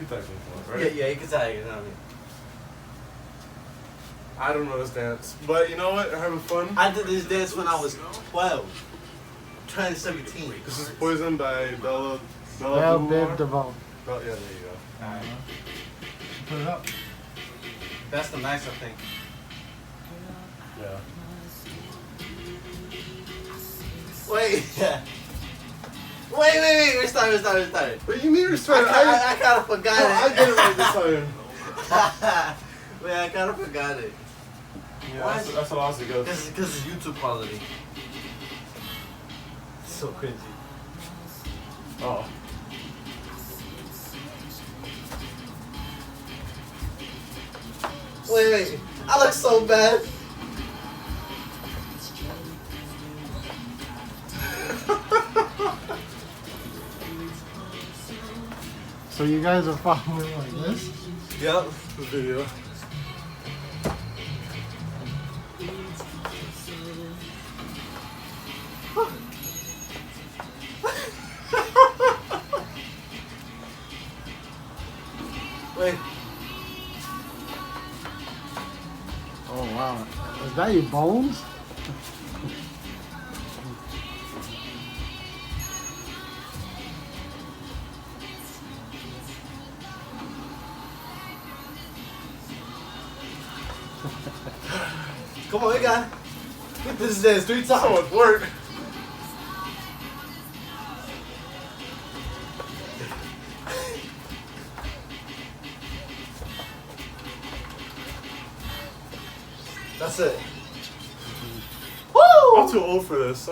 you can tag me for it, right? Yeah, you can tag it. You know what I mean? I don't know this dance, but you know what? I'm having fun. I did this dance when I was 12. 2017. This is Poison by Bella Biv DeVoe. Oh, yeah, there you go. Alright. Put it up. That's the nicer thing. Yeah. Wait. Wait. Restart. What do you mean restart? I kind of forgot it. I did it right this time. Wait, I kind of forgot it. Yeah, that's what I was going to go. Because it's YouTube quality. So cringy. Oh. Wait. I look so bad. So you guys are following like this? Yep. The video. Wait. Oh wow. Is that your bones? Come on, we got. Get this dance 3 times. So much work. That's it. I'm too old for this.